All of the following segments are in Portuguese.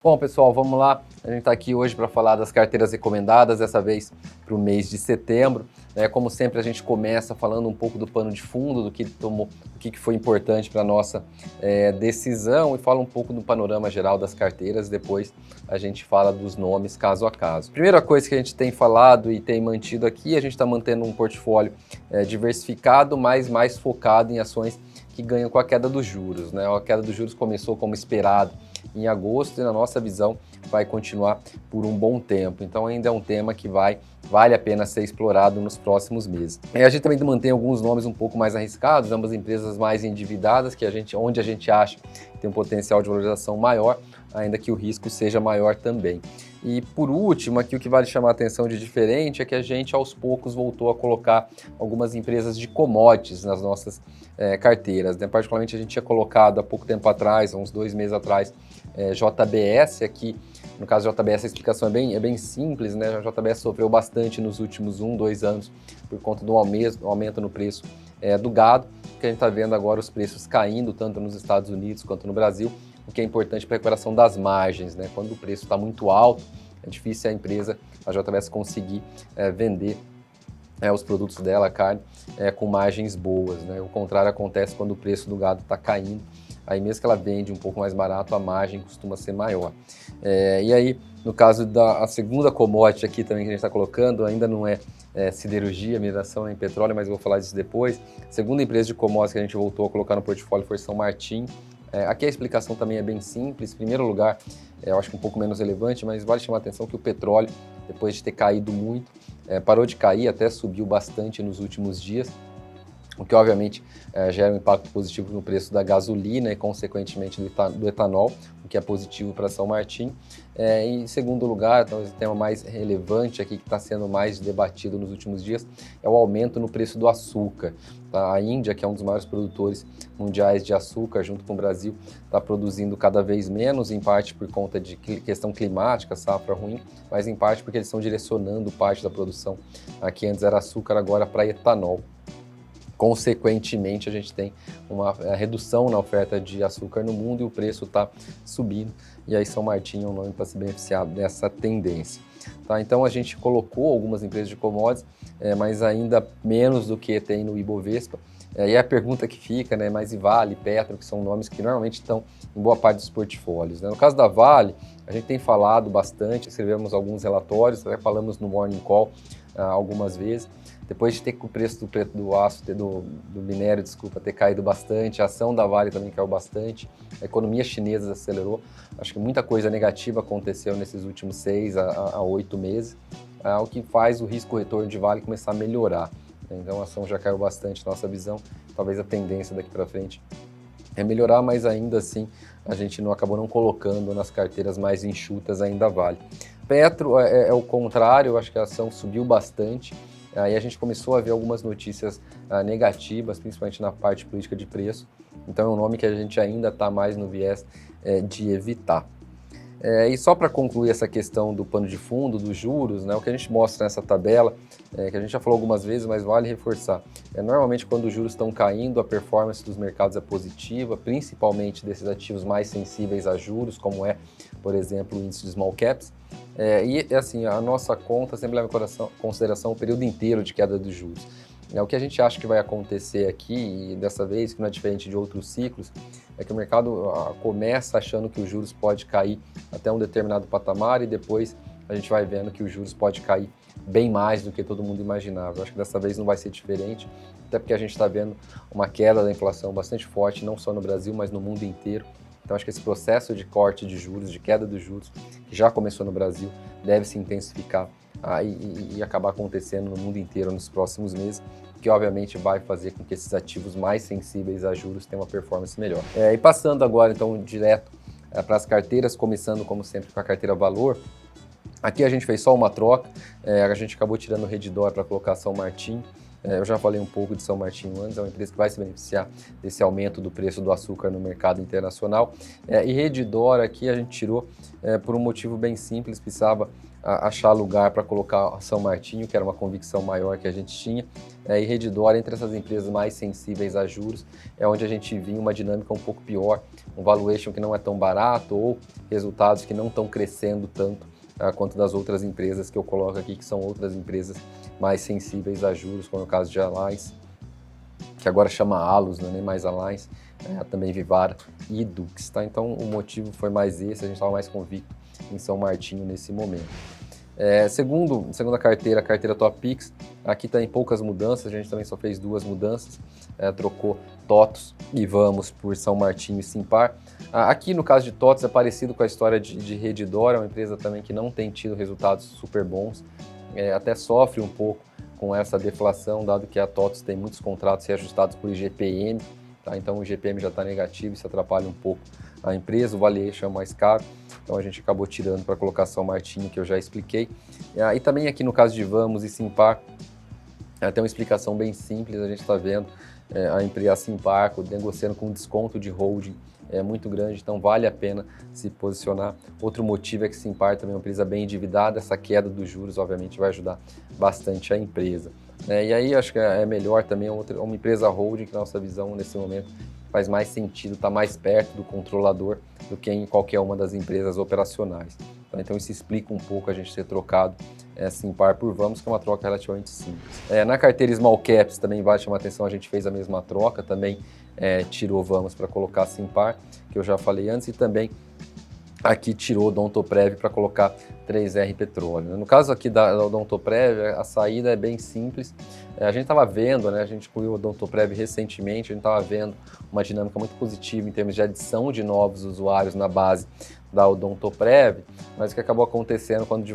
Bom, pessoal, vamos lá. A gente está aqui hoje para falar das carteiras recomendadas, dessa vez para o mês de setembro. Como sempre, a gente começa falando um pouco do pano de fundo, do que foi importante para a nossa decisão e fala um pouco do panorama geral das carteiras. Depois a gente fala dos nomes caso a caso. Primeira coisa que a gente tem falado e tem mantido aqui, a gente está mantendo um portfólio diversificado, mas mais focado em ações que ganham com a queda dos juros, né? A queda dos juros começou como esperado em agosto e, na nossa visão, vai continuar por um bom tempo. Então ainda é um tema que vale a pena ser explorado nos próximos meses. A gente também mantém alguns nomes um pouco mais arriscados, ambas empresas mais endividadas, onde a gente acha que tem um potencial de valorização maior, ainda que o risco seja maior também. E por último, aqui o que vale chamar a atenção de diferente é que a gente aos poucos voltou a colocar algumas empresas de commodities nas nossas carteiras, né? Particularmente a gente tinha colocado há pouco tempo atrás, uns 2 meses atrás, JBS. Aqui, no caso da JBS, a explicação é bem simples, né? A JBS sofreu bastante nos últimos 2 anos por conta do aumento no preço do gado, que a gente está vendo agora os preços caindo tanto nos Estados Unidos quanto no Brasil, o que é importante para a recuperação das margens, né? Quando o preço está muito alto, é difícil a JBS conseguir vender os produtos dela, a carne, com margens boas, né? O contrário acontece quando o preço do gado está caindo. Aí mesmo que ela vende um pouco mais barato, a margem costuma ser maior. E aí, no caso da segunda commodity aqui também que a gente está colocando, ainda não é siderurgia, mineração nem petróleo, mas eu vou falar disso depois. A segunda empresa de commodities que a gente voltou a colocar no portfólio foi São Martin. Aqui a explicação também é bem simples. Em primeiro lugar, eu acho que um pouco menos relevante, mas vale chamar a atenção que o petróleo, depois de ter caído muito, parou de cair, até subiu bastante nos últimos dias, o que obviamente gera um impacto positivo no preço da gasolina e consequentemente do etanol, o que é positivo para São Martin. Em segundo lugar, talvez o tema mais relevante aqui que está sendo mais debatido nos últimos dias é o aumento no preço do açúcar. Tá? A Índia, que é um dos maiores produtores mundiais de açúcar, junto com o Brasil, está produzindo cada vez menos, em parte por conta de questão climática, safra ruim, mas em parte porque eles estão direcionando parte da produção, que antes era açúcar, agora para etanol. Consequentemente, a gente tem uma redução na oferta de açúcar no mundo e o preço está subindo. E aí São Martin é um nome para se beneficiar dessa tendência. Tá? Então a gente colocou algumas empresas de commodities, mas ainda menos do que tem no Ibovespa. E a pergunta que fica, né, mas e Vale, Petro, que são nomes que normalmente estão em boa parte dos portfólios, né? No caso da Vale, a gente tem falado bastante, escrevemos alguns relatórios, até falamos no Morning Call algumas vezes. Depois de ter o preço do aço, do minério, ter caído bastante, a ação da Vale também caiu bastante, a economia chinesa acelerou, acho que muita coisa negativa aconteceu nesses últimos 6 a 8 meses, o que faz o risco-retorno de Vale começar a melhorar. Então a ação já caiu bastante, nossa visão, talvez a tendência daqui para frente é melhorar, mas ainda assim a gente acabou não colocando nas carteiras mais enxutas ainda Vale. Petro é o contrário, eu acho que a ação subiu bastante. Aí a gente começou a ver algumas notícias negativas, principalmente na parte política de preço. Então é um nome que a gente ainda está mais no viés de evitar. E só para concluir essa questão do pano de fundo, dos juros, né, o que a gente mostra nessa tabela, que a gente já falou algumas vezes, mas vale reforçar. Normalmente quando os juros estão caindo, a performance dos mercados é positiva, principalmente desses ativos mais sensíveis a juros, como por exemplo, o índice de small caps. E assim, a nossa conta sempre leva em consideração o período inteiro de queda dos juros. O que a gente acha que vai acontecer aqui, e dessa vez, que não é diferente de outros ciclos, é que o mercado começa achando que os juros pode cair até um determinado patamar e depois a gente vai vendo que os juros pode cair bem mais do que todo mundo imaginava. Eu acho que dessa vez não vai ser diferente, até porque a gente está vendo uma queda da inflação bastante forte, não só no Brasil, mas no mundo inteiro. Então, acho que esse processo de corte de juros, de queda dos juros, que já começou no Brasil, deve se intensificar e acabar acontecendo no mundo inteiro nos próximos meses, que obviamente vai fazer com que esses ativos mais sensíveis a juros tenham uma performance melhor. E passando agora, então, direto para as carteiras, começando, como sempre, com a carteira Valor. Aqui a gente fez só uma troca, a gente acabou tirando o Redditor para colocar São Martin. Eu já falei um pouco de São Martinho antes, é uma empresa que vai se beneficiar desse aumento do preço do açúcar no mercado internacional. E Redditor aqui a gente tirou por um motivo bem simples, precisava achar lugar para colocar São Martinho, que era uma convicção maior que a gente tinha. E Redditor, entre essas empresas mais sensíveis a juros, é onde a gente viu uma dinâmica um pouco pior, um valuation que não é tão barato ou resultados que não estão crescendo tanto quanto das outras empresas que eu coloco aqui, que são outras empresas mais sensíveis a juros, como é o caso de Alliance, que agora chama Alus, não é nem mais Alliance, também Vivara e Dux, tá? Então o motivo foi mais esse, a gente estava mais convicto em São Martinho nesse momento. Segunda carteira, a carteira Topix, aqui tem poucas mudanças, a gente também só fez 2 mudanças, trocou TOTVS e Vamos por São Martinho e Simpar. Aqui no caso de TOTVS é parecido com a história de Redditor, é uma empresa também que não tem tido resultados super bons, até sofre um pouco com essa deflação, dado que a TOTVS tem muitos contratos reajustados por IGPM, tá? Então o IGPM já está negativo, isso atrapalha um pouco a empresa, o valuation é mais caro, então a gente acabou tirando para colocar São Martinho, que eu já expliquei. E também aqui no caso de Vamos e Simpar, tem uma explicação bem simples, a gente está vendo a empresa Simpar negociando com um desconto de holding muito grande, então vale a pena se posicionar. Outro motivo é que Simpar também é uma empresa bem endividada, essa queda dos juros obviamente vai ajudar bastante a empresa. E aí acho que é melhor também uma empresa holding, que na nossa visão nesse momento faz mais sentido, está mais perto do controlador do que em qualquer uma das empresas operacionais. Então isso explica um pouco a gente ter trocado Simpar por Vamos, que é uma troca relativamente simples. Na carteira Small Caps também vale chamar a atenção, a gente fez a mesma troca, também tirou Vamos para colocar Simpar, que eu já falei antes, e também aqui tirou Odontoprev para colocar 3R Petróleo. No caso aqui da Odontoprev, a saída é bem simples. A gente estava vendo, né, a gente incluiu o Odontoprev recentemente, a gente estava vendo uma dinâmica muito positiva em termos de adição de novos usuários na base da Odontoprev, mas o que acabou acontecendo quando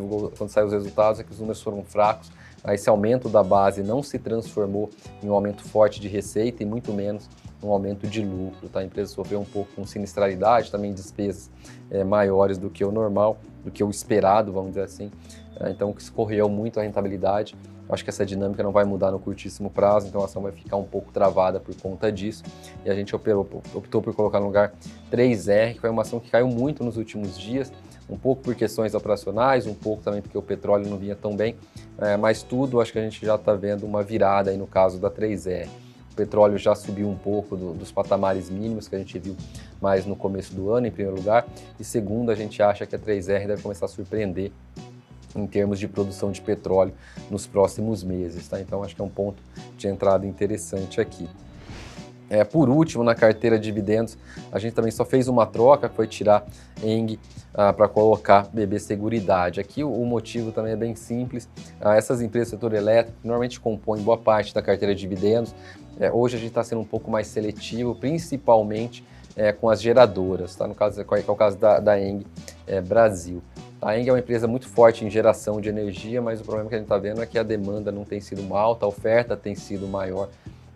saiu os resultados é que os números foram fracos. Esse aumento da base não se transformou em um aumento forte de receita e muito menos um aumento de lucro, tá? A empresa sofreu um pouco com sinistralidade, também despesas maiores do que o normal, do que o esperado, vamos dizer assim. Então, que escorreu muito a rentabilidade. Acho que essa dinâmica não vai mudar no curtíssimo prazo, então a ação vai ficar um pouco travada por conta disso. E a gente optou por colocar no lugar 3R, que foi uma ação que caiu muito nos últimos dias, um pouco por questões operacionais, um pouco também porque o petróleo não vinha tão bem, mas tudo acho que a gente já está vendo uma virada aí no caso da 3R. O petróleo já subiu um pouco dos patamares mínimos que a gente viu mais no começo do ano, em primeiro lugar, e segundo, a gente acha que a 3R deve começar a surpreender em termos de produção de petróleo nos próximos meses, tá? Então acho que é um ponto de entrada interessante aqui. Por último, na carteira de dividendos, a gente também só fez uma troca, que foi tirar ENG para colocar BB Seguridade. Aqui o motivo também é bem simples. Essas empresas do setor elétrico normalmente compõem boa parte da carteira de dividendos. Hoje a gente está sendo um pouco mais seletivo, principalmente com as geradoras, tá? No caso, que é o caso da ENG Brasil. A ENG é uma empresa muito forte em geração de energia, mas o problema que a gente está vendo é que a demanda não tem sido alta, a oferta tem sido maior,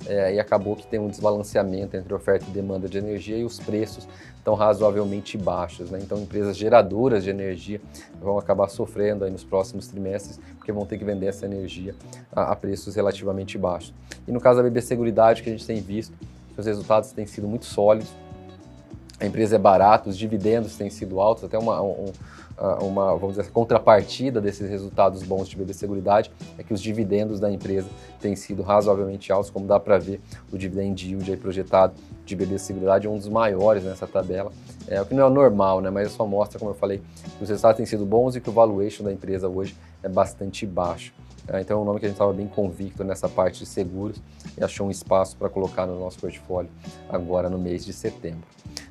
e acabou que tem um desbalanceamento entre oferta e demanda de energia e os preços estão razoavelmente baixos, né? Então empresas geradoras de energia vão acabar sofrendo aí nos próximos trimestres, porque vão ter que vender essa energia a preços relativamente baixos. E no caso da BB Seguridade, que a gente tem visto, os resultados têm sido muito sólidos, a empresa é barata, os dividendos têm sido altos, até uma vamos dizer, contrapartida desses resultados bons de BB Seguridade é que os dividendos da empresa têm sido razoavelmente altos, como dá para ver, o dividend yield aí projetado de BB Seguridade é um dos maiores nessa tabela, o que não é normal, né, mas só mostra, como eu falei, que os resultados têm sido bons e que o valuation da empresa hoje é bastante baixo. Então é um nome que a gente estava bem convicto nessa parte de seguros e achou um espaço para colocar no nosso portfólio agora no mês de setembro.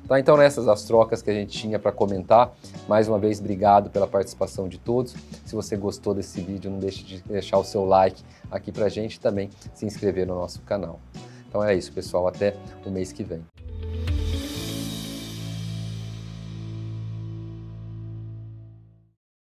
Tá, então nessas as trocas que a gente tinha para comentar. Mais uma vez, obrigado pela participação de todos. Se você gostou desse vídeo, não deixe de deixar o seu like aqui para a gente e também se inscrever no nosso canal. Então é isso, pessoal. Até o mês que vem.